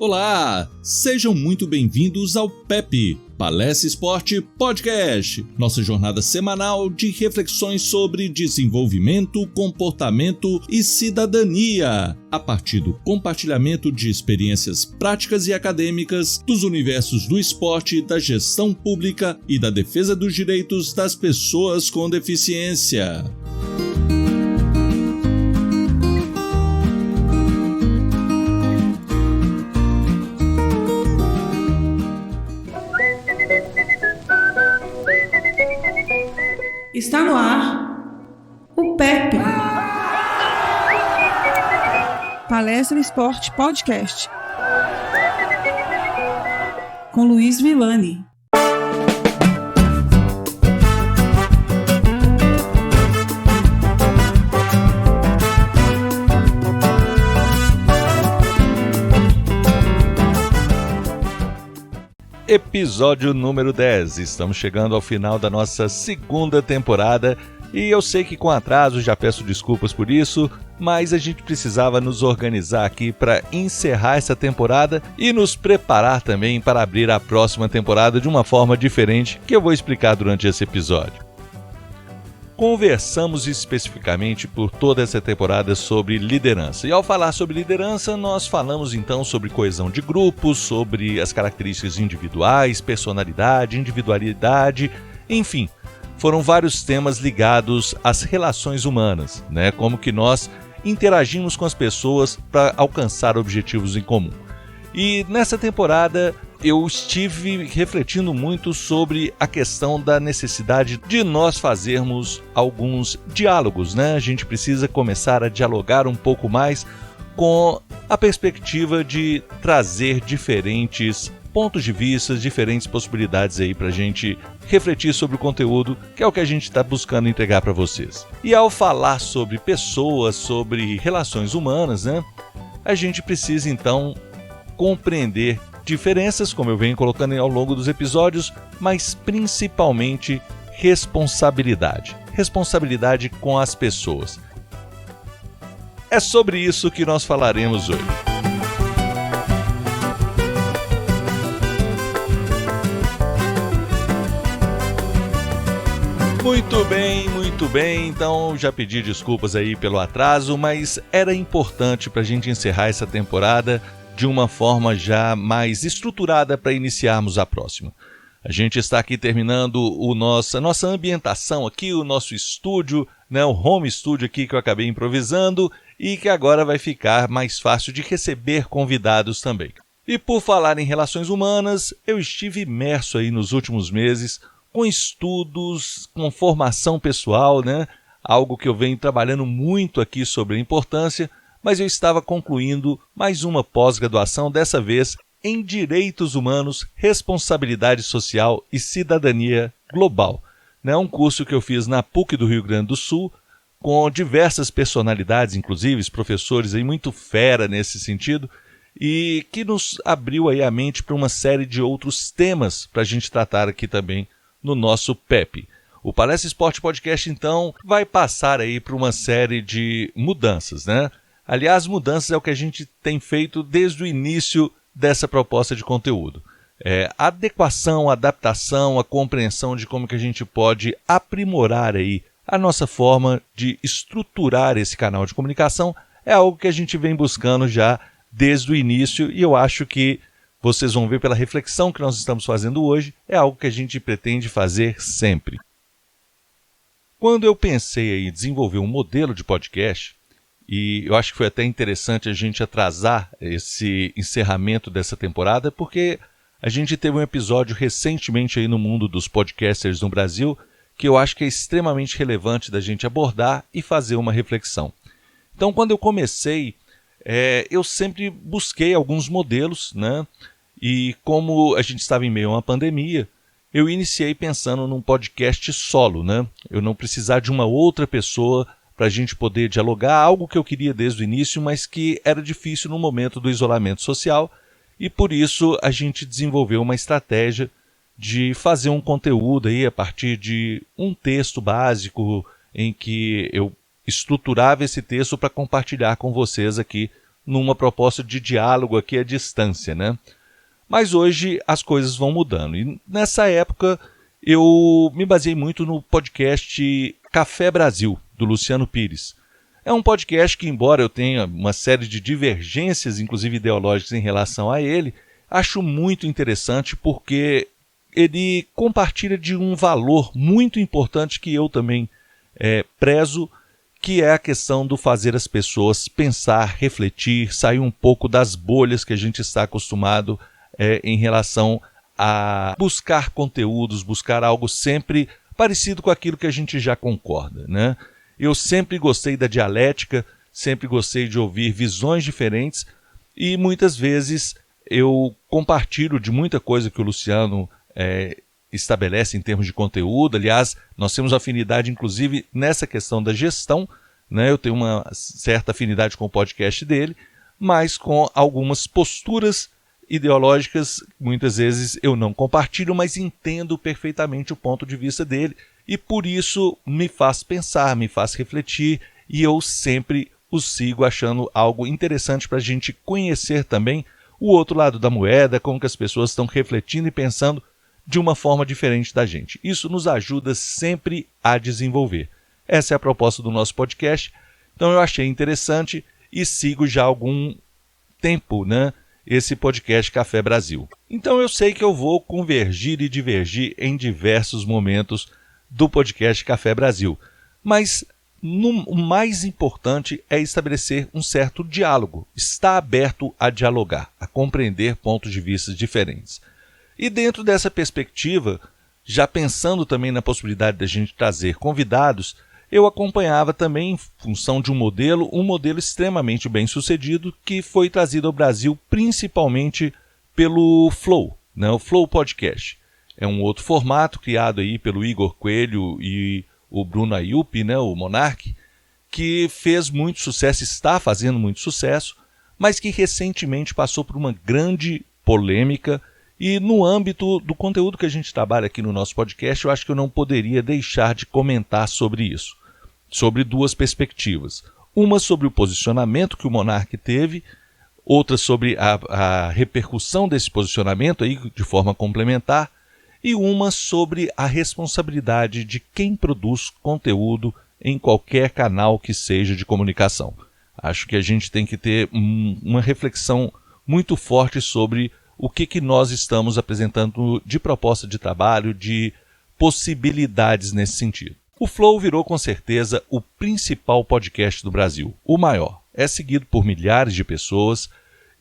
Olá, sejam muito bem-vindos ao PEP, Palestra Esporte Podcast, nossa jornada semanal de reflexões sobre desenvolvimento, comportamento e cidadania, a partir do compartilhamento de experiências práticas e acadêmicas dos universos do esporte, da gestão pública e da defesa dos direitos das pessoas com deficiência. Está no ar o PEP, Palestra Esporte Podcast, com Luiz Villani. Episódio número 10. Estamos chegando ao final da nossa segunda temporada e eu sei que com atraso, já peço desculpas por isso, mas a gente precisava nos organizar aqui para encerrar essa temporada e nos preparar também para abrir a próxima temporada de uma forma diferente que eu vou explicar durante esse episódio. Conversamos especificamente por toda essa temporada sobre liderança. E ao falar sobre liderança, nós falamos então sobre coesão de grupos, sobre as características individuais, personalidade, individualidade, enfim. Foram vários temas ligados às relações humanas, né? Como que nós interagimos com as pessoas para alcançar objetivos em comum. E nessa temporada eu estive refletindo muito sobre a questão da necessidade de nós fazermos alguns diálogos, né? A gente precisa começar a dialogar um pouco mais com a perspectiva de trazer diferentes pontos de vista, diferentes possibilidades aí para a gente refletir sobre o conteúdo, que é o que a gente está buscando entregar para vocês. E ao falar sobre pessoas, sobre relações humanas, né? A gente precisa então compreender diferenças, como eu venho colocando ao longo dos episódios, mas principalmente responsabilidade. Responsabilidade com as pessoas. É sobre isso que nós falaremos hoje. Muito bem. Então já pedi desculpas aí pelo atraso, mas era importante para a gente encerrar essa temporada de uma forma já mais estruturada para iniciarmos a próxima. A gente está aqui terminando a nossa ambientação aqui, o nosso estúdio, né, o home studio aqui que eu acabei improvisando e que agora vai ficar mais fácil de receber convidados também. E por falar em relações humanas, eu estive imerso aí nos últimos meses com estudos, com formação pessoal, né, algo que eu venho trabalhando muito aqui sobre a importância, mas eu estava concluindo mais uma pós-graduação, dessa vez em Direitos Humanos, Responsabilidade Social e Cidadania Global. É um curso que eu fiz na PUC do Rio Grande do Sul, com diversas personalidades, inclusive professores aí muito fera nesse sentido, e que nos abriu aí a mente para uma série de outros temas para a gente tratar aqui também no nosso PEP. O Palestra Esporte Podcast, então, vai passar aí por uma série de mudanças, né? Aliás, mudanças é o que a gente tem feito desde o início dessa proposta de conteúdo. A adequação, a adaptação, a compreensão de como que a gente pode aprimorar aí a nossa forma de estruturar esse canal de comunicação é algo que a gente vem buscando já desde o início e eu acho que vocês vão ver pela reflexão que nós estamos fazendo hoje, é algo que a gente pretende fazer sempre. Quando eu pensei em desenvolver um modelo de podcast, e eu acho que foi até interessante a gente atrasar esse encerramento dessa temporada, porque a gente teve um episódio recentemente aí no mundo dos podcasters no Brasil, que eu acho que é extremamente relevante da gente abordar e fazer uma reflexão. Então, quando eu comecei, eu sempre busquei alguns modelos, né? E como a gente estava em meio a uma pandemia, eu iniciei pensando num podcast solo, né? Eu não precisar de uma outra pessoa para a gente poder dialogar, algo que eu queria desde o início, mas que era difícil no momento do isolamento social, e por isso a gente desenvolveu uma estratégia de fazer um conteúdo aí a partir de um texto básico em que eu estruturava esse texto para compartilhar com vocês aqui numa proposta de diálogo aqui à distância, né? Mas hoje as coisas vão mudando. E nessa época eu me baseei muito no podcast Café Brasil, do Luciano Pires. É um podcast que, embora eu tenha uma série de divergências, inclusive ideológicas, em relação a ele, acho muito interessante porque ele compartilha de um valor muito importante que eu também prezo, que é a questão do fazer as pessoas pensar, refletir, sair um pouco das bolhas que a gente está acostumado em relação a buscar conteúdos, buscar algo sempre parecido com aquilo que a gente já concorda, né? Eu sempre gostei da dialética, sempre gostei de ouvir visões diferentes e muitas vezes eu compartilho de muita coisa que o Luciano estabelece em termos de conteúdo. Aliás, nós temos afinidade inclusive nessa questão da gestão, né? Eu tenho uma certa afinidade com o podcast dele, mas com algumas posturas ideológicas, muitas vezes eu não compartilho, mas entendo perfeitamente o ponto de vista dele e por isso me faz pensar, me faz refletir e eu sempre o sigo achando algo interessante para a gente conhecer também o outro lado da moeda, como que as pessoas estão refletindo e pensando de uma forma diferente da gente. Isso nos ajuda sempre a desenvolver. Essa é a proposta do nosso podcast, então eu achei interessante e sigo já há algum tempo, né? Esse podcast Café Brasil. Então eu sei que eu vou convergir e divergir em diversos momentos do podcast Café Brasil, mas o mais importante é estabelecer um certo diálogo, estar aberto a dialogar, a compreender pontos de vista diferentes. E dentro dessa perspectiva, já pensando também na possibilidade de a gente trazer convidados, eu acompanhava também, em função de um modelo extremamente bem sucedido que foi trazido ao Brasil principalmente pelo Flow, né? O Flow Podcast. É um outro formato criado aí pelo Igor Coelho e o Bruno Ayup, né? O Monark, que fez muito sucesso, está fazendo muito sucesso, mas que recentemente passou por uma grande polêmica. E no âmbito do conteúdo que a gente trabalha aqui no nosso podcast, eu acho que eu não poderia deixar de comentar sobre isso. Sobre duas perspectivas. Uma sobre o posicionamento que o Monark teve, outra sobre a repercussão desse posicionamento aí de forma complementar, e uma sobre a responsabilidade de quem produz conteúdo em qualquer canal que seja de comunicação. Acho que a gente tem que ter uma reflexão muito forte sobre o que nós estamos apresentando de proposta de trabalho, de possibilidades nesse sentido. O Flow virou com certeza o principal podcast do Brasil, o maior. É seguido por milhares de pessoas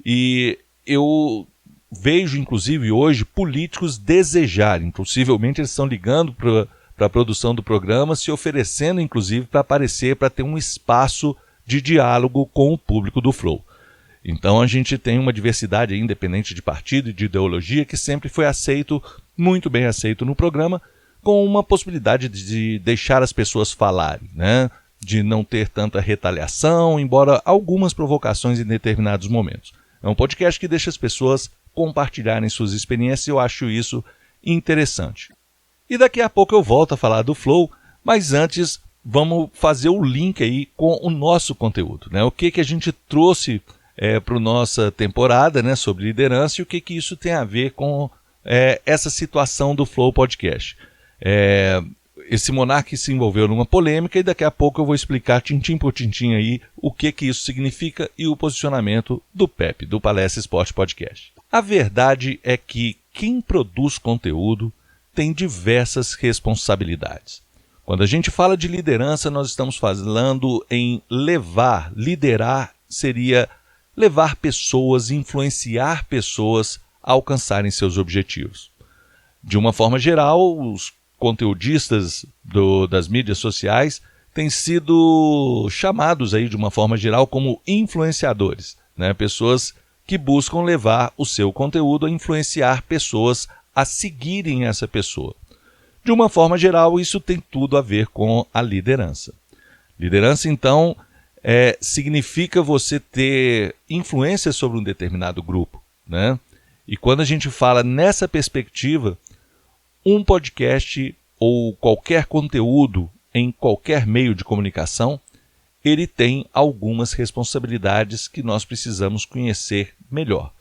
e eu vejo inclusive hoje políticos desejarem, possivelmente eles estão ligando para a produção do programa, se oferecendo inclusive para aparecer, para ter um espaço de diálogo com o público do Flow. Então a gente tem uma diversidade aí, independente de partido e de ideologia, que sempre foi muito bem aceito no programa, com uma possibilidade de deixar as pessoas falarem, né? De não ter tanta retaliação, embora algumas provocações em determinados momentos. É um podcast que deixa as pessoas compartilharem suas experiências e eu acho isso interessante. E daqui a pouco eu volto a falar do Flow, mas antes vamos fazer o link aí com o nosso conteúdo, né? O que a gente trouxe para a nossa temporada, né, sobre liderança e o que isso tem a ver com essa situação do Flow Podcast. Esse Monark se envolveu numa polêmica e daqui a pouco eu vou explicar tintim por tintim aí o que isso significa e o posicionamento do PEP, do Palestra Esporte Podcast. A verdade é que quem produz conteúdo tem diversas responsabilidades. Quando a gente fala de liderança, nós estamos falando em liderar seria levar pessoas, influenciar pessoas a alcançarem seus objetivos. De uma forma geral, os conteudistas das mídias sociais têm sido chamados aí de uma forma geral como influenciadores, né? Pessoas que buscam levar o seu conteúdo a influenciar pessoas a seguirem essa pessoa. De uma forma geral, isso tem tudo a ver com a liderança. Liderança, então, significa você ter influência sobre um determinado grupo, né? E quando a gente fala nessa perspectiva, um podcast ou qualquer conteúdo em qualquer meio de comunicação, ele tem algumas responsabilidades que nós precisamos conhecer melhor.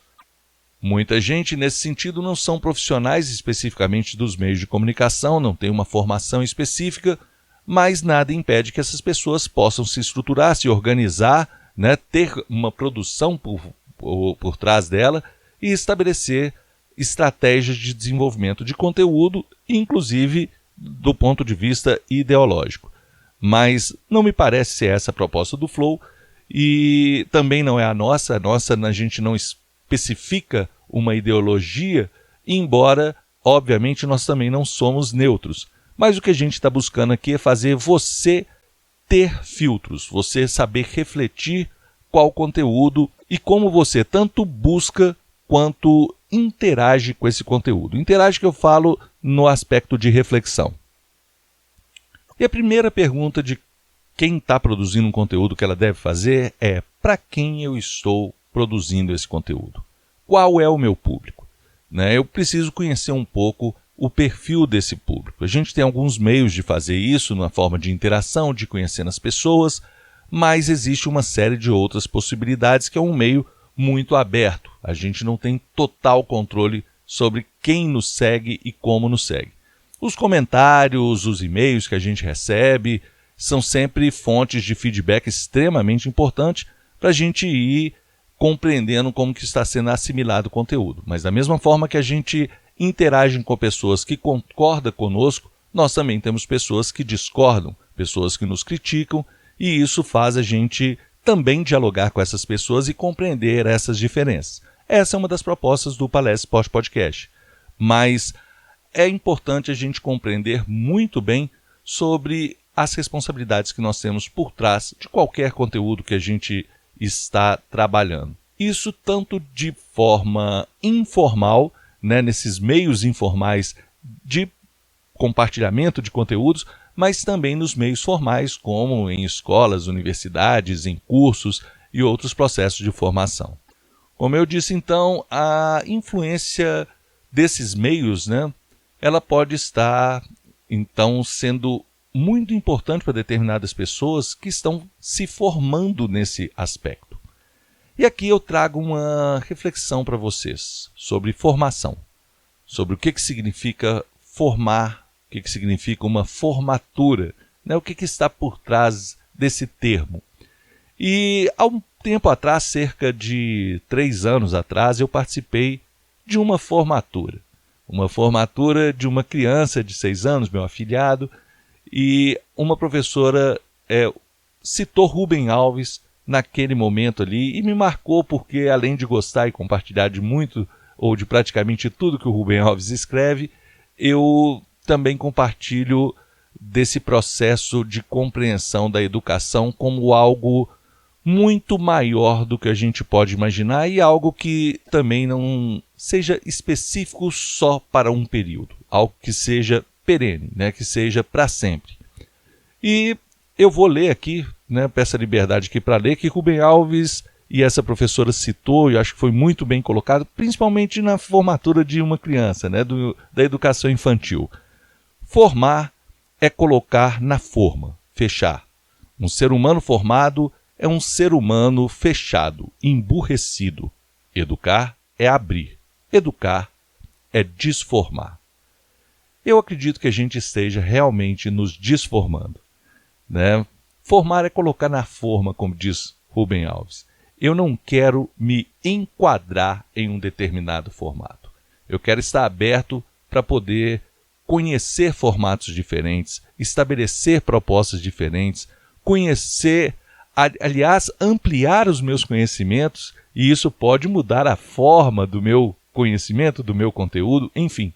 Muita gente, nesse sentido, não são profissionais especificamente dos meios de comunicação, não tem uma formação específica, mas nada impede que essas pessoas possam se estruturar, se organizar, né, ter uma produção por trás dela e estabelecer estratégias de desenvolvimento de conteúdo, inclusive do ponto de vista ideológico. Mas não me parece ser essa a proposta do Flow e também não é a nossa. A gente não especifica uma ideologia, embora, obviamente, nós também não somos neutros. Mas o que a gente está buscando aqui é fazer você ter filtros, você saber refletir qual conteúdo e como você tanto busca quanto interage com esse conteúdo. Interage que eu falo no aspecto de reflexão. E a primeira pergunta de quem está produzindo um conteúdo que ela deve fazer é: para quem eu estou produzindo esse conteúdo? Qual é o meu público? Eu preciso conhecer um pouco o perfil desse público. A gente tem alguns meios de fazer isso, na forma de interação, de conhecer as pessoas, mas existe uma série de outras possibilidades que é um meio muito aberto. A gente não tem total controle sobre quem nos segue e como nos segue. Os comentários, os e-mails que a gente recebe são sempre fontes de feedback extremamente importantes para a gente ir compreendendo como que está sendo assimilado o conteúdo. Mas da mesma forma que a gente interage com pessoas que concordam conosco, nós também temos pessoas que discordam, pessoas que nos criticam, e isso faz a gente também dialogar com essas pessoas e compreender essas diferenças. Essa é uma das propostas do Palestra Esporte Podcast. Mas é importante a gente compreender muito bem sobre as responsabilidades que nós temos por trás de qualquer conteúdo que a gente está trabalhando. Isso tanto de forma informal, nesses meios informais de compartilhamento de conteúdos, mas também nos meios formais, como em escolas, universidades, em cursos e outros processos de formação. Como eu disse, então, a influência desses meios, ela pode estar, então, sendo muito importante para determinadas pessoas que estão se formando nesse aspecto. E aqui eu trago uma reflexão para vocês sobre formação, sobre o que significa formar, o que significa uma formatura, o que está por trás desse termo. E há um tempo atrás, cerca de 3 anos atrás, eu participei de uma formatura de uma criança de 6 anos, meu afilhado, e uma professora citou Rubem Alves naquele momento ali e me marcou porque, além de gostar e compartilhar de muito ou de praticamente tudo que o Rubem Alves escreve, eu também compartilho desse processo de compreensão da educação como algo muito maior do que a gente pode imaginar e algo que também não seja específico só para um período, algo que seja perene, que seja para sempre. E eu vou ler aqui, peço a liberdade aqui para ler, que Rubem Alves e essa professora citou, e acho que foi muito bem colocado, principalmente na formatura de uma criança, da educação infantil. Formar é colocar na forma, fechar. Um ser humano formado é um ser humano fechado, emburrecido. Educar é abrir. Educar é desformar. Eu acredito que a gente esteja realmente nos desformando. Formar é colocar na forma, como diz Rubem Alves. Eu não quero me enquadrar em um determinado formato. Eu quero estar aberto para poder conhecer formatos diferentes, estabelecer propostas diferentes, conhecer, aliás, ampliar os meus conhecimentos, e isso pode mudar a forma do meu conhecimento, do meu conteúdo, enfim.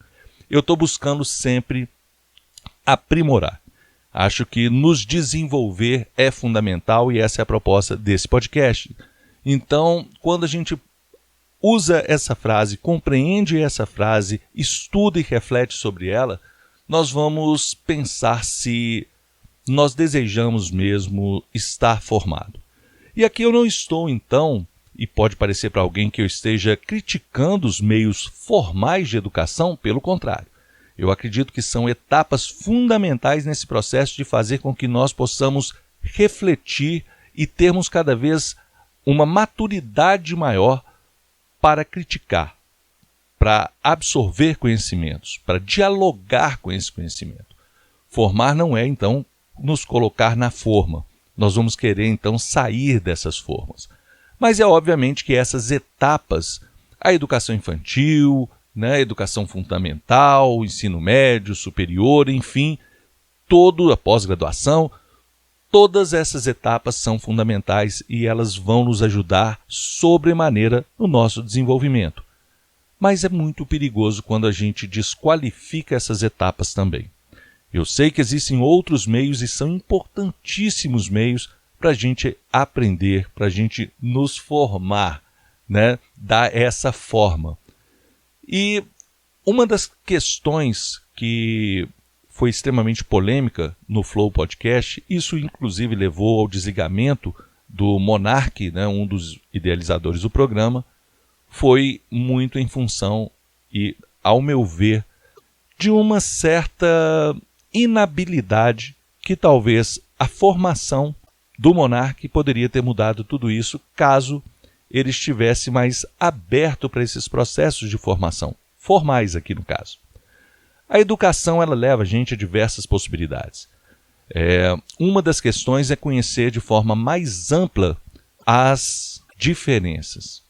Eu estou buscando sempre aprimorar. Acho que nos desenvolver é fundamental e essa é a proposta desse podcast. Então, quando a gente usa essa frase, compreende essa frase, estuda e reflete sobre ela, nós vamos pensar se nós desejamos mesmo estar formado. E aqui eu não estou, então, e pode parecer para alguém que eu esteja criticando os meios formais de educação, pelo contrário. Eu acredito que são etapas fundamentais nesse processo de fazer com que nós possamos refletir e termos cada vez uma maturidade maior para criticar, para absorver conhecimentos, para dialogar com esse conhecimento. Formar não é, então, nos colocar na forma. Nós vamos querer, então, sair dessas formas. Mas é obviamente que essas etapas, a educação infantil, né, a educação fundamental, o ensino médio, superior, enfim, toda a pós-graduação, todas essas etapas são fundamentais e elas vão nos ajudar sobremaneira no nosso desenvolvimento. Mas é muito perigoso quando a gente desqualifica essas etapas também. Eu sei que existem outros meios e são importantíssimos meios para a gente aprender, para a gente nos formar, né? Dar essa forma. E uma das questões que foi extremamente polêmica no Flow Podcast, isso inclusive levou ao desligamento do Monark, né, um dos idealizadores do programa, foi muito em função e, ao meu ver, de uma certa inabilidade que talvez a formação do Monark poderia ter mudado tudo isso caso ele estivesse mais aberto para esses processos de formação, formais aqui no caso. A educação ela leva a gente a diversas possibilidades. Uma das questões é conhecer de forma mais ampla as diferenças,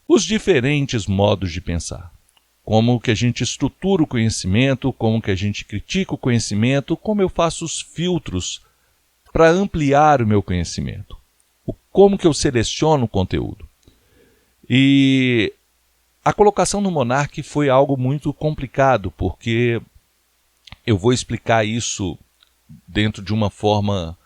os diferentes modos de pensar. Como que a gente estrutura o conhecimento, como que a gente critica o conhecimento, como eu faço os filtros para ampliar o meu conhecimento, como que eu seleciono o conteúdo. E a colocação no Monark foi algo muito complicado, porque eu vou explicar isso dentro de uma forma,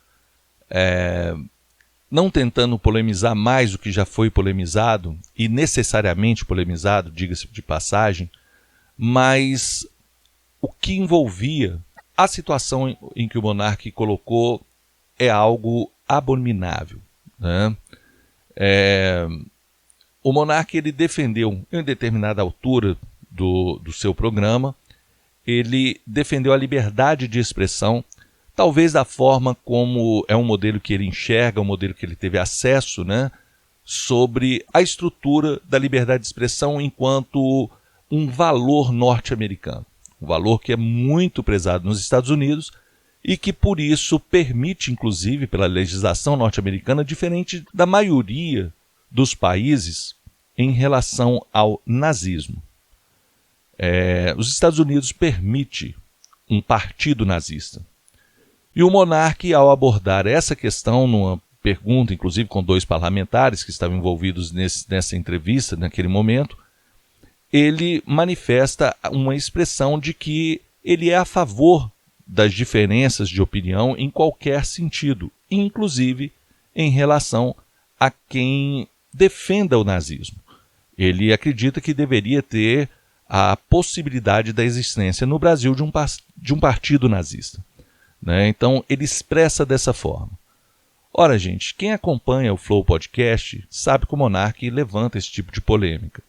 não tentando polemizar mais o que já foi polemizado, e necessariamente polemizado, diga-se de passagem, mas o que envolvia a situação em que o Monark colocou é algo abominável, né? O Monark ele defendeu, em determinada altura do seu programa, ele defendeu a liberdade de expressão, talvez da forma como é um modelo que ele enxerga, um modelo que ele teve acesso, né, sobre a estrutura da liberdade de expressão enquanto um valor norte-americano, um valor que é muito prezado nos Estados Unidos e que por isso permite, inclusive, pela legislação norte-americana, diferente da maioria dos países em relação ao nazismo. Os Estados Unidos permite um partido nazista. E o Monark, ao abordar essa questão numa pergunta, inclusive com 2 parlamentares que estavam envolvidos nessa entrevista, naquele momento, ele manifesta uma expressão de que ele é a favor das diferenças de opinião em qualquer sentido, inclusive em relação a quem defenda o nazismo. Ele acredita que deveria ter a possibilidade da existência no Brasil de um partido nazista, né? Então ele expressa dessa forma. Ora, gente, quem acompanha o Flow Podcast sabe que o Monark levanta esse tipo de polêmica,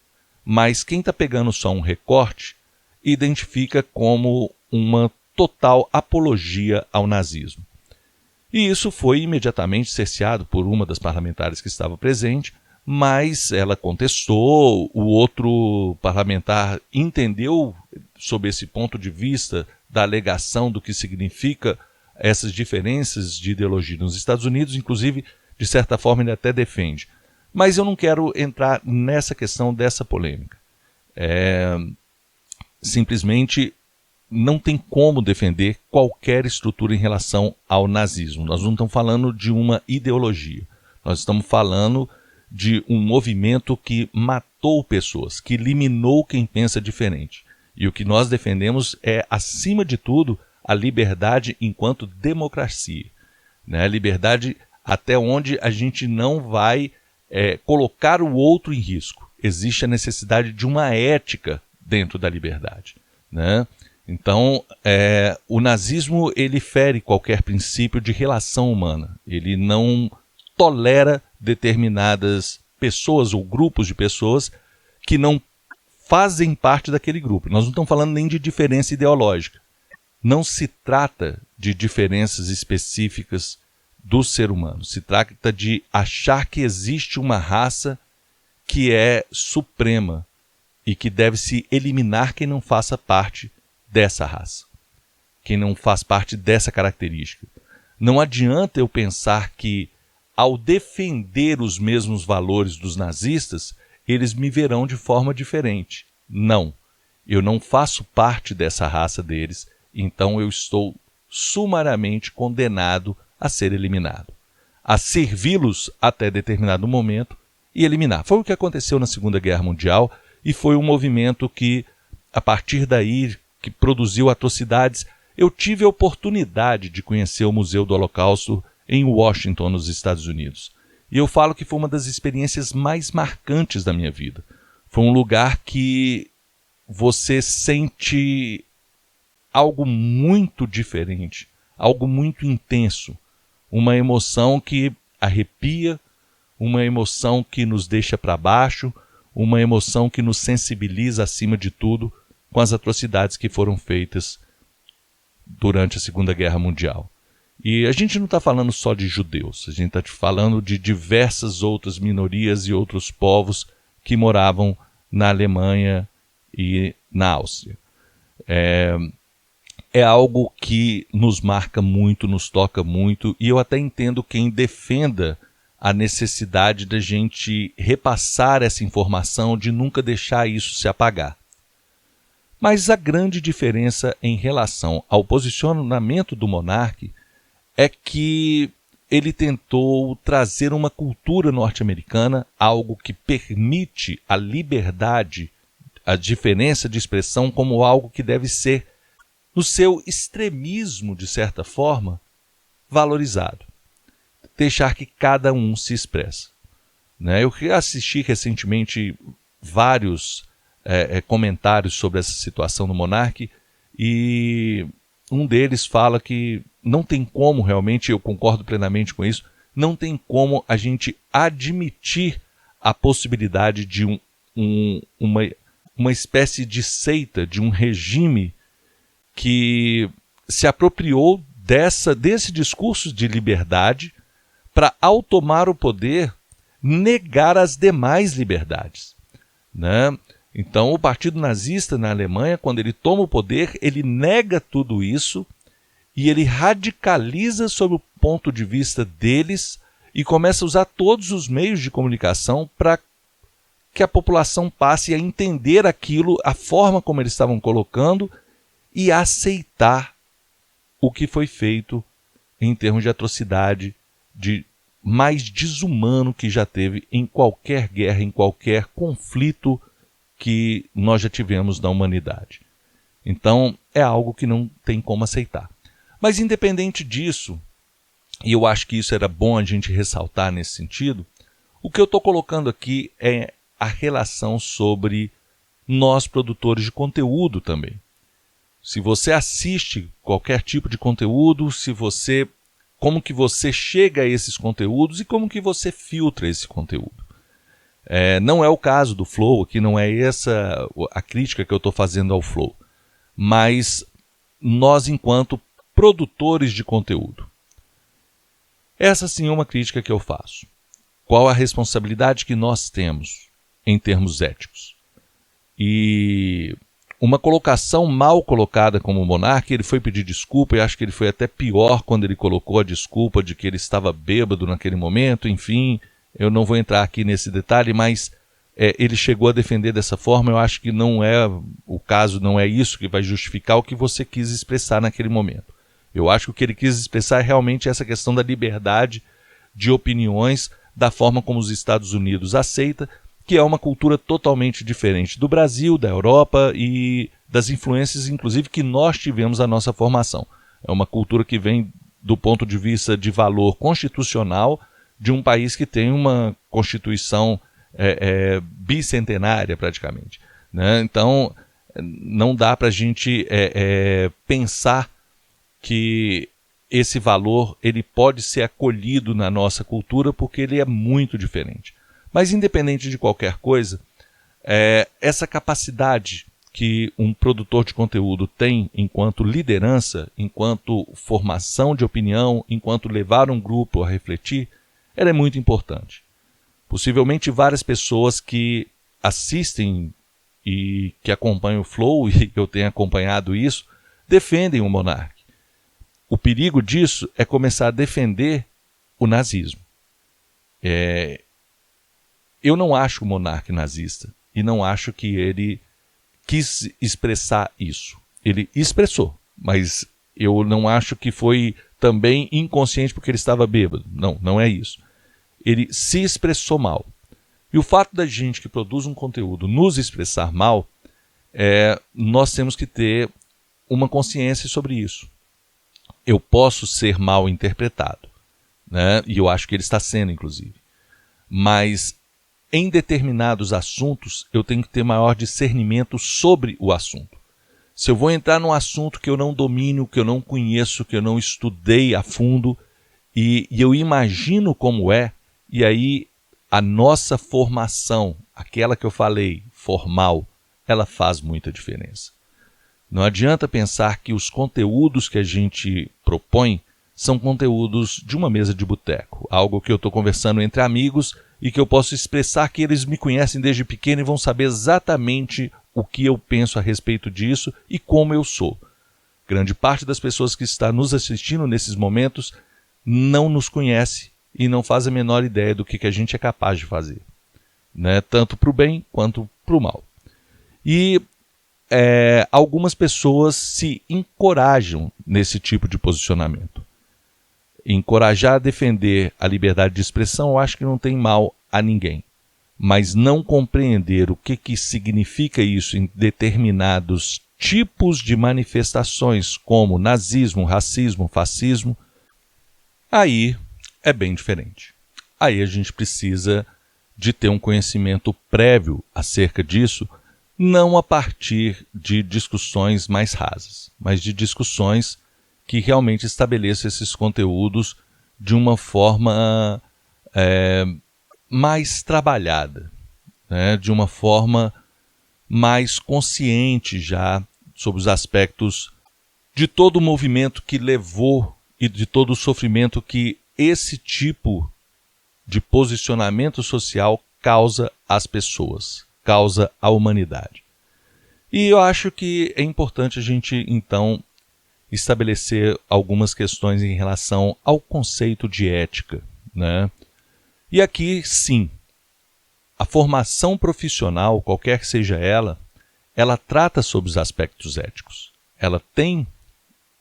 mas quem está pegando só um recorte identifica como uma total apologia ao nazismo. E isso foi imediatamente cerceado por uma das parlamentares que estava presente, mas ela contestou, o outro parlamentar entendeu sob esse ponto de vista da alegação do que significa essas diferenças de ideologia nos Estados Unidos, inclusive, de certa forma, ele até defende. Mas eu não quero entrar nessa questão dessa polêmica. Simplesmente não tem como defender qualquer estrutura em relação ao nazismo. Nós não estamos falando de uma ideologia. Nós estamos falando de um movimento que matou pessoas, que eliminou quem pensa diferente. E o que nós defendemos é, acima de tudo, a liberdade enquanto democracia, né? A liberdade até onde a gente não vai colocar o outro em risco. Existe a necessidade de uma ética dentro da liberdade, né? Então, o nazismo ele fere qualquer princípio de relação humana. Ele não tolera determinadas pessoas ou grupos de pessoas que não fazem parte daquele grupo. Nós não estamos falando nem de diferença ideológica. Não se trata de diferenças específicas do ser humano. Se trata de achar que existe uma raça que é suprema e que deve se eliminar quem não faça parte dessa raça, quem não faz parte dessa característica. Não adianta eu pensar que, ao defender os mesmos valores dos nazistas, eles me verão de forma diferente. Não, eu não faço parte dessa raça deles, então eu estou sumariamente condenado a ser eliminado, a servi-los até determinado momento e eliminar. Foi o que aconteceu na Segunda Guerra Mundial e foi um movimento que, a partir daí, que produziu atrocidades. Eu tive a oportunidade de conhecer o Museu do Holocausto em Washington, nos Estados Unidos. E eu falo que foi uma das experiências mais marcantes da minha vida. Foi um lugar que você sente algo muito diferente, algo muito intenso, uma emoção que arrepia, uma emoção que nos deixa para baixo, uma emoção que nos sensibiliza acima de tudo com as atrocidades que foram feitas durante a Segunda Guerra Mundial. E a gente não está falando só de judeus, a gente está falando de diversas outras minorias e outros povos que moravam na Alemanha e na Áustria. É algo que nos marca muito, nos toca muito, e eu até entendo quem defenda a necessidade da gente repassar essa informação, de nunca deixar isso se apagar. Mas a grande diferença em relação ao posicionamento do monarca é que ele tentou trazer uma cultura norte-americana, algo que permite a liberdade, a diferença de expressão como algo que deve ser, no seu extremismo, de certa forma, valorizado. Deixar que cada um se expressa. Eu assisti recentemente vários comentários sobre essa situação do monarca e um deles fala que não tem como, realmente, eu concordo plenamente com isso, não tem como a gente admitir a possibilidade de uma espécie de seita, de um regime que se apropriou desse discurso de liberdade para, ao tomar o poder, negar as demais liberdades. Então, o Partido Nazista na Alemanha, quando ele toma o poder, ele nega tudo isso e ele radicaliza sob o ponto de vista deles e começa a usar todos os meios de comunicação para que a população passe a entender aquilo, a forma como eles estavam colocando e a aceitar o que foi feito em termos de atrocidade, de mais desumano que já teve em qualquer guerra, em qualquer conflito que nós já tivemos na humanidade. Então, é algo que não tem como aceitar. Mas, independente disso, e eu acho que isso era bom a gente ressaltar nesse sentido, o que eu estou colocando aqui é a relação sobre nós, produtores de conteúdo também. Se você assiste qualquer tipo de conteúdo, como que você chega a esses conteúdos e como que você filtra esse conteúdo. Não é o caso do Flow, aqui não é essa a crítica que eu estou fazendo ao Flow, mas nós, enquanto produtores de conteúdo, essa sim é uma crítica que eu faço. Qual a responsabilidade que nós temos em termos éticos? E uma colocação mal colocada como monarca, ele foi pedir desculpa, e acho que ele foi até pior quando ele colocou a desculpa de que ele estava bêbado naquele momento, enfim, eu não vou entrar aqui nesse detalhe, mas ele chegou a defender dessa forma. Eu acho que não é o caso, não é isso que vai justificar o que você quis expressar naquele momento. Eu acho que o que ele quis expressar é realmente essa questão da liberdade de opiniões, da forma como os Estados Unidos aceita, que é uma cultura totalmente diferente do Brasil, da Europa e das influências, inclusive, que nós tivemos na nossa formação. É uma cultura que vem do ponto de vista de valor constitucional de um país que tem uma constituição bicentenária, praticamente. Então, não dá para a gente pensar que esse valor ele pode ser acolhido na nossa cultura, porque ele é muito diferente. Mas, independente de qualquer coisa, essa capacidade que um produtor de conteúdo tem enquanto liderança, enquanto formação de opinião, enquanto levar um grupo a refletir, ela é muito importante. Possivelmente várias pessoas que assistem e que acompanham o Flow, e eu tenho acompanhado isso, defendem o Monark. O perigo disso é começar a defender o nazismo. Eu não acho o Monark nazista e não acho que ele quis expressar isso. Ele expressou, mas eu não acho que foi também inconsciente porque ele estava bêbado. Não, não é isso. Ele se expressou mal. E o fato da gente que produz um conteúdo nos expressar mal, nós temos que ter uma consciência sobre isso. Eu posso ser mal interpretado, né? E eu acho que ele está sendo, inclusive. Mas em determinados assuntos, eu tenho que ter maior discernimento sobre o assunto. Se eu vou entrar num assunto que eu não domino, que eu não conheço, que eu não estudei a fundo, e eu imagino como é, e aí a nossa formação, aquela que eu falei, formal, ela faz muita diferença. Não adianta pensar que os conteúdos que a gente propõe são conteúdos de uma mesa de boteco, algo que eu estou conversando entre amigos e que eu posso expressar que eles me conhecem desde pequeno e vão saber exatamente o que eu penso a respeito disso e como eu sou. Grande parte das pessoas que está nos assistindo nesses momentos não nos conhece e não faz a menor ideia do que a gente é capaz de fazer, né? Tanto para o bem quanto para o mal. E algumas pessoas se encorajam nesse tipo de posicionamento. Encorajar a defender a liberdade de expressão, eu acho que não tem mal a ninguém. Mas não compreender o que significa isso em determinados tipos de manifestações, como nazismo, racismo, fascismo, aí é bem diferente. Aí a gente precisa de ter um conhecimento prévio acerca disso, não a partir de discussões mais rasas, mas de discussões que realmente estabeleçam esses conteúdos de uma forma mais trabalhada, né? De uma forma mais consciente já sobre os aspectos de todo o movimento que levou e de todo o sofrimento que esse tipo de posicionamento social causa às pessoas, causa à humanidade. E eu acho que é importante a gente, então, estabelecer algumas questões em relação ao conceito de ética, né? E aqui, sim, a formação profissional, qualquer que seja ela trata sobre os aspectos éticos. Ela tem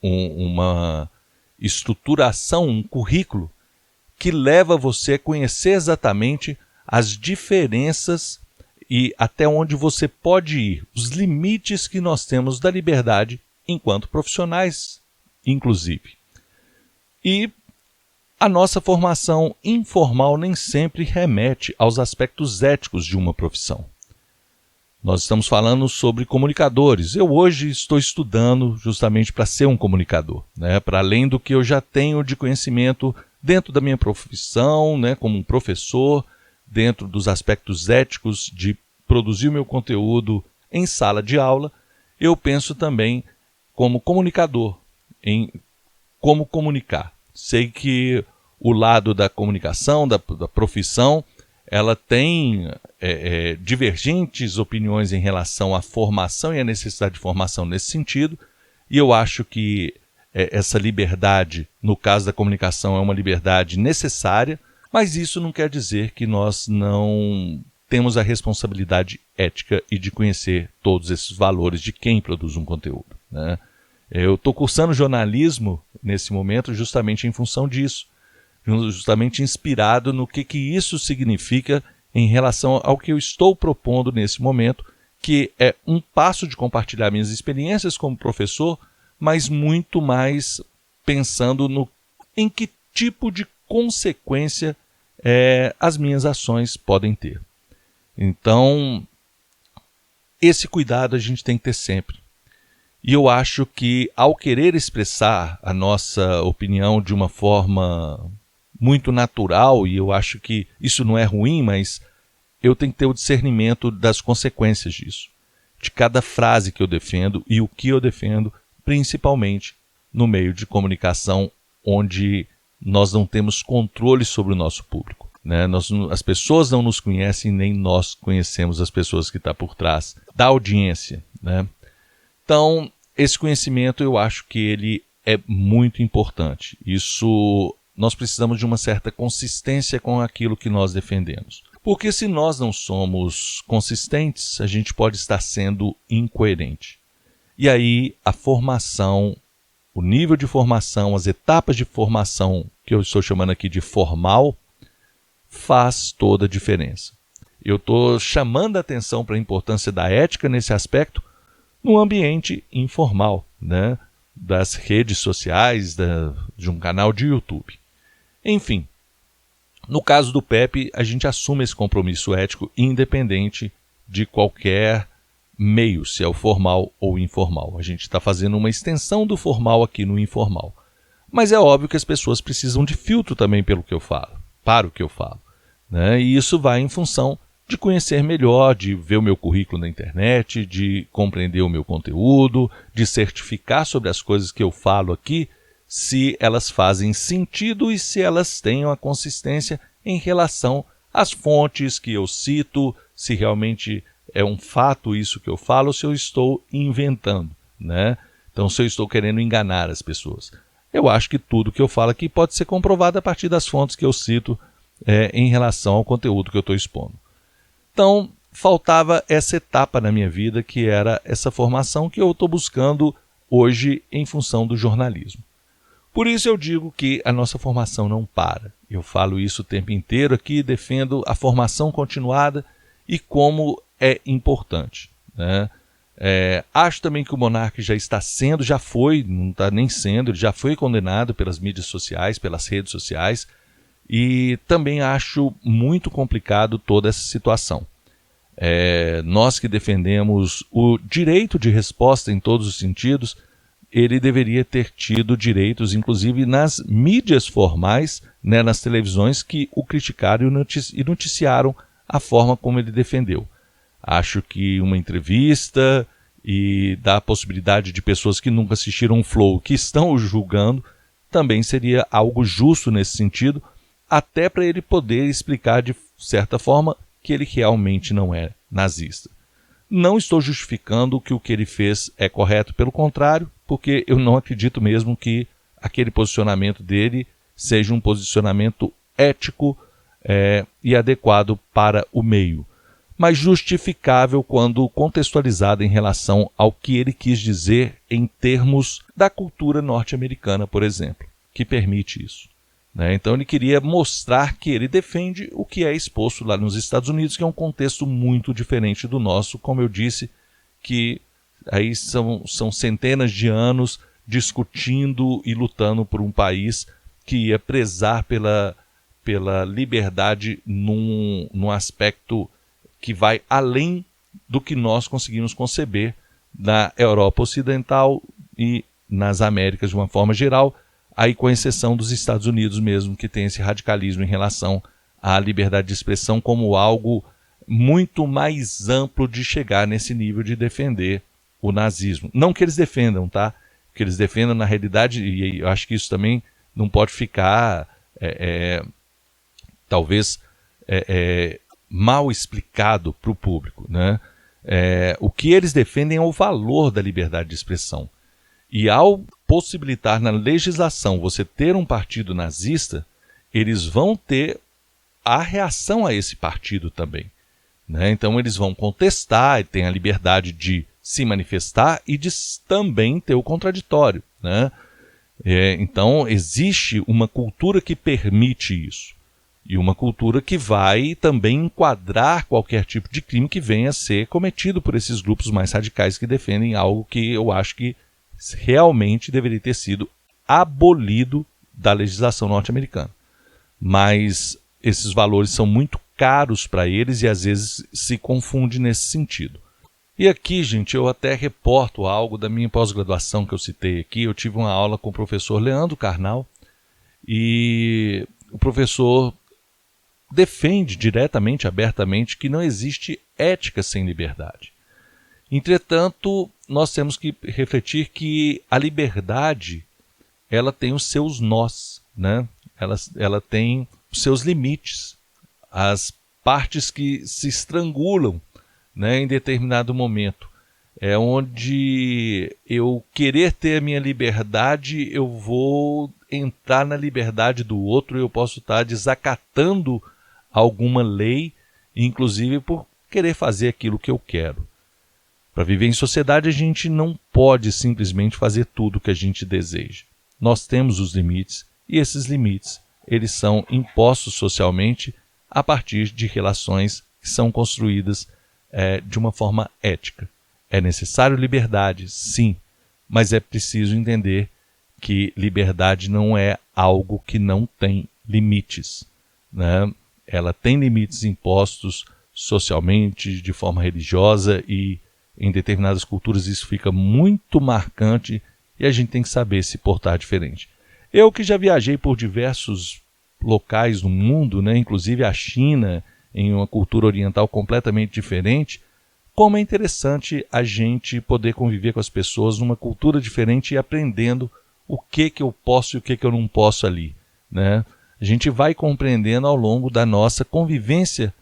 uma estruturação, um currículo que leva você a conhecer exatamente as diferenças e até onde você pode ir, os limites que nós temos da liberdade enquanto profissionais, inclusive. E a nossa formação informal nem sempre remete aos aspectos éticos de uma profissão. Nós estamos falando sobre comunicadores. Eu hoje estou estudando justamente para ser um comunicador, né? Para além do que eu já tenho de conhecimento dentro da minha profissão, né? Como um professor, dentro dos aspectos éticos de produzir o meu conteúdo em sala de aula, eu penso também como comunicador, em como comunicar. Sei que o lado da comunicação, da profissão, ela tem divergentes opiniões em relação à formação e à necessidade de formação nesse sentido, e eu acho que essa liberdade, no caso da comunicação, é uma liberdade necessária, mas isso não quer dizer que nós não temos a responsabilidade ética e de conhecer todos esses valores de quem produz um conteúdo, né? Eu estou cursando jornalismo nesse momento justamente em função disso, justamente inspirado no que isso significa em relação ao que eu estou propondo nesse momento, que é um passo de compartilhar minhas experiências como professor, mas muito mais pensando em que tipo de consequência as minhas ações podem ter. Então, esse cuidado a gente tem que ter sempre. E eu acho que, ao querer expressar a nossa opinião de uma forma muito natural, e eu acho que isso não é ruim, mas eu tenho que ter o discernimento das consequências disso. de cada frase que eu defendo e o que eu defendo, principalmente no meio de comunicação onde nós não temos controle sobre o nosso público, né? As pessoas não nos conhecem, nem nós conhecemos as pessoas que estão por trás da audiência, né? Então, esse conhecimento eu acho que ele é muito importante. Isso, nós precisamos de uma certa consistência com aquilo que nós defendemos. Porque se nós não somos consistentes, a gente pode estar sendo incoerente. E aí a formação, o nível de formação, as etapas de formação, que eu estou chamando aqui de formal, faz toda a diferença. Eu estou chamando a atenção para a importância da ética nesse aspecto no ambiente informal, né? Das redes sociais, de um canal de YouTube. Enfim, no caso do PEP, a gente assume esse compromisso ético independente de qualquer meio, se é o formal ou informal. A gente está fazendo uma extensão do formal aqui no informal. Mas é óbvio que as pessoas precisam de filtro também para o que eu falo, né? E isso vai em função de conhecer melhor, de ver o meu currículo na internet, de compreender o meu conteúdo, de certificar sobre as coisas que eu falo aqui, se elas fazem sentido e se elas têm uma consistência em relação às fontes que eu cito, se realmente é um fato isso que eu falo ou se eu estou inventando, né? Então, se eu estou querendo enganar as pessoas. Eu acho que tudo que eu falo aqui pode ser comprovado a partir das fontes que eu cito em relação ao conteúdo que eu estou expondo. Então, faltava essa etapa na minha vida, que era essa formação que eu estou buscando hoje em função do jornalismo. Por isso eu digo que a nossa formação não para. Eu falo isso o tempo inteiro aqui, defendo a formação continuada e como é importante, né? Acho também que o monarca já foi, não está nem sendo, ele já foi condenado pelas mídias sociais, pelas redes sociais, e também acho muito complicado toda essa situação. Nós que defendemos o direito de resposta em todos os sentidos, ele deveria ter tido direitos, inclusive nas mídias formais, né, nas televisões que o criticaram e noticiaram a forma como ele defendeu. Acho que uma entrevista e dar a possibilidade de pessoas que nunca assistiram um Flow, que estão o julgando, também seria algo justo nesse sentido, até para ele poder explicar de certa forma que ele realmente não é nazista. Não estou justificando que o que ele fez é correto, pelo contrário, porque eu não acredito mesmo que aquele posicionamento dele seja um posicionamento ético e adequado para o meio, mas justificável quando contextualizado em relação ao que ele quis dizer em termos da cultura norte-americana, por exemplo, que permite isso, né? Então ele queria mostrar que ele defende o que é exposto lá nos Estados Unidos, que é um contexto muito diferente do nosso, como eu disse, que aí são centenas de anos discutindo e lutando por um país que ia prezar pela liberdade num aspecto que vai além do que nós conseguimos conceber na Europa Ocidental e nas Américas de uma forma geral, aí com exceção dos Estados Unidos mesmo, que tem esse radicalismo em relação à liberdade de expressão como algo muito mais amplo de chegar nesse nível de defender o nazismo. Não que eles defendam, tá? Que eles defendam na realidade, e eu acho que isso também não pode ficar talvez mal explicado para o público, né? O que eles defendem é o valor da liberdade de expressão. E ao possibilitar na legislação você ter um partido nazista, eles vão ter a reação a esse partido também, né? Então eles vão contestar, têm a liberdade de se manifestar e de também ter o contraditório, né? Então existe uma cultura que permite isso. E uma cultura que vai também enquadrar qualquer tipo de crime que venha a ser cometido por esses grupos mais radicais que defendem algo que eu acho que realmente deveria ter sido abolido da legislação norte-americana. Mas esses valores são muito caros para eles e às vezes se confunde nesse sentido. E aqui, gente, eu até reporto algo da minha pós-graduação que eu citei aqui. Eu tive uma aula com o professor Leandro Carnal e o professor defende diretamente, abertamente, que não existe ética sem liberdade. Entretanto, nós temos que refletir que a liberdade, ela tem os seus nós, né? Ela tem os seus limites, as partes que se estrangulam, né, em determinado momento. É onde eu querer ter a minha liberdade, eu vou entrar na liberdade do outro, eu posso estar desacatando alguma lei, inclusive por querer fazer aquilo que eu quero. Para viver em sociedade, a gente não pode simplesmente fazer tudo o que a gente deseja. Nós temos os limites, e esses limites, eles são impostos socialmente a partir de relações que são construídas de uma forma ética. É necessário liberdade, sim, mas é preciso entender que liberdade não é algo que não tem limites, né? Ela tem limites impostos socialmente, de forma religiosa, e em determinadas culturas isso fica muito marcante e a gente tem que saber se portar diferente. Eu que já viajei por diversos locais no mundo, né, inclusive a China, em uma cultura oriental completamente diferente, como é interessante a gente poder conviver com as pessoas numa cultura diferente e aprendendo o que eu posso e o que eu não posso ali, né? A gente vai compreendendo ao longo da nossa convivência,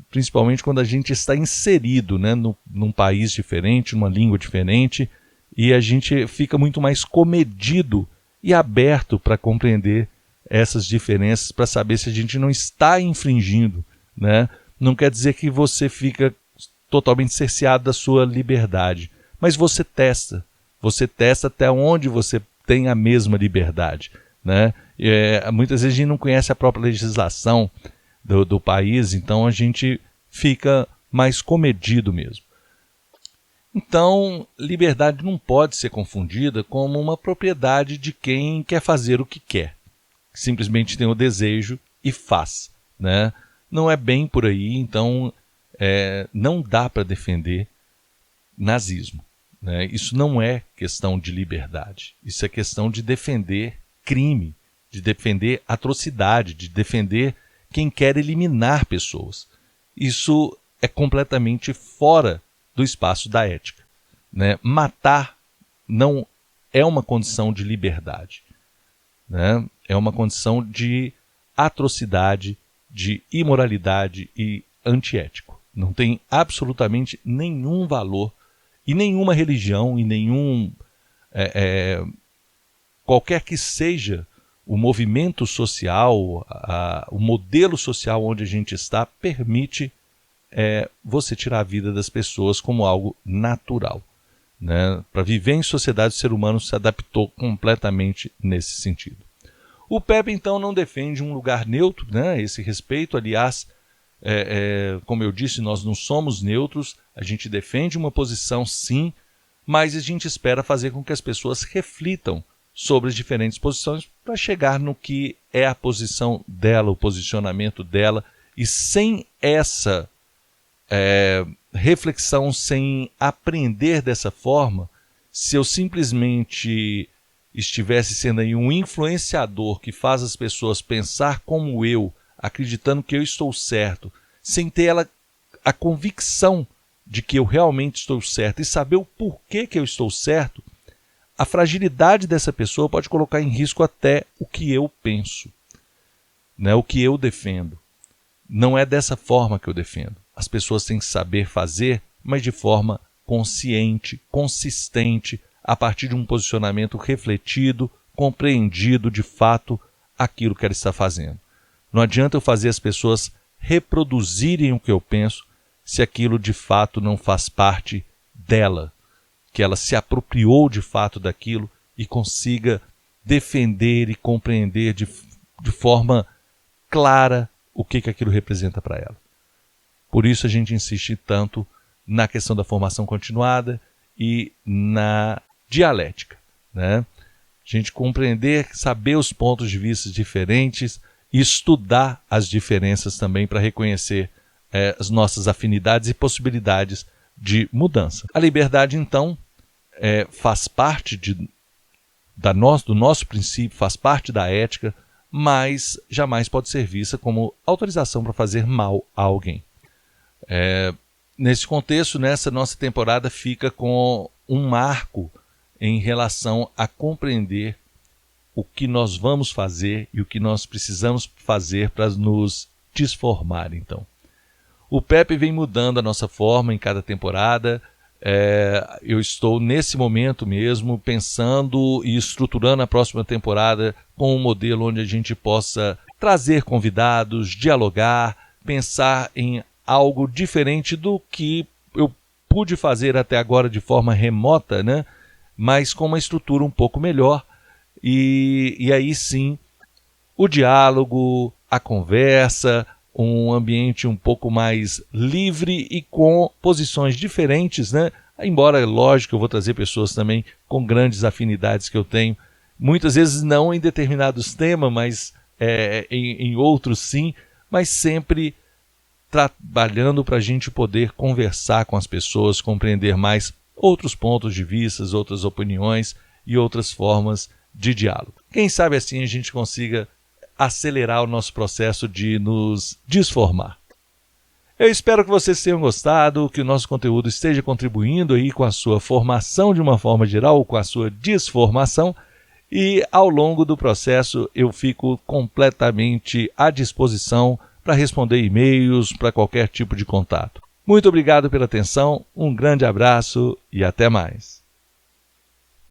principalmente quando a gente está inserido, né, num país diferente, numa língua diferente, e a gente fica muito mais comedido e aberto para compreender essas diferenças, para saber se a gente não está infringindo, né? Não quer dizer que você fica totalmente cerceado da sua liberdade, mas você testa até onde você tem a mesma liberdade, né? Muitas vezes a gente não conhece a própria legislação do país, então a gente fica mais comedido mesmo. Então, liberdade não pode ser confundida como uma propriedade de quem quer fazer o que quer. Simplesmente tem o desejo e faz, né? Não é bem por aí, então não dá para defender nazismo, né? Isso não é questão de liberdade, isso é questão de defender crime, de defender atrocidade, de defender quem quer eliminar pessoas. Isso é completamente fora do espaço da ética, né? Matar não é uma condição de liberdade, né? É uma condição de atrocidade, de imoralidade e antiético. Não tem absolutamente nenhum valor, e nenhuma religião, e nenhum qualquer que seja o movimento social, o modelo social onde a gente está, permite você tirar a vida das pessoas como algo natural, né? Para viver em sociedade, o ser humano se adaptou completamente nesse sentido. O PEP, então, não defende um lugar neutro, né, a esse respeito. Aliás, como eu disse, nós não somos neutros, a gente defende uma posição, sim, mas a gente espera fazer com que as pessoas reflitam sobre as diferentes posições para chegar no que é a posição dela, o posicionamento dela, e sem essa reflexão, sem aprender dessa forma, se eu simplesmente estivesse sendo aí um influenciador que faz as pessoas pensar como eu, acreditando que eu estou certo, sem ter a convicção de que eu realmente estou certo e saber o porquê que eu estou certo, a fragilidade dessa pessoa pode colocar em risco até o que eu penso, né? O que eu defendo. Não é dessa forma que eu defendo. As pessoas têm que saber fazer, mas de forma consciente, consistente, a partir de um posicionamento refletido, compreendido de fato aquilo que ela está fazendo. Não adianta eu fazer as pessoas reproduzirem o que eu penso se aquilo de fato não faz parte dela, que ela se apropriou de fato daquilo e consiga defender e compreender de forma clara o que aquilo representa para ela. Por isso a gente insiste tanto na questão da formação continuada e na dialética, né? A gente compreender, saber os pontos de vista diferentes e estudar as diferenças também para reconhecer as nossas afinidades e possibilidades de mudança. A liberdade, então, faz parte do nosso princípio, faz parte da ética, mas jamais pode ser vista como autorização para fazer mal a alguém. nesse contexto, nessa nossa temporada fica com um marco em relação a compreender o que nós vamos fazer e o que nós precisamos fazer para nos desformar. Então, o PEP vem mudando a nossa forma em cada temporada. Eu estou nesse momento mesmo pensando e estruturando a próxima temporada com um modelo onde a gente possa trazer convidados, dialogar, pensar em algo diferente do que eu pude fazer até agora de forma remota, né? Mas com uma estrutura um pouco melhor. E aí sim, o diálogo, a conversa, um ambiente um pouco mais livre e com posições diferentes, né? Embora, lógico, eu vou trazer pessoas também com grandes afinidades que eu tenho, muitas vezes não em determinados temas, mas em outros sim, mas sempre trabalhando para a gente poder conversar com as pessoas, compreender mais outros pontos de vista, outras opiniões e outras formas de diálogo. Quem sabe assim a gente consiga acelerar o nosso processo de nos desformar. Eu espero que vocês tenham gostado, que o nosso conteúdo esteja contribuindo aí com a sua formação de uma forma geral, ou com a sua desformação, e ao longo do processo eu fico completamente à disposição para responder e-mails, para qualquer tipo de contato. Muito obrigado pela atenção, um grande abraço e até mais.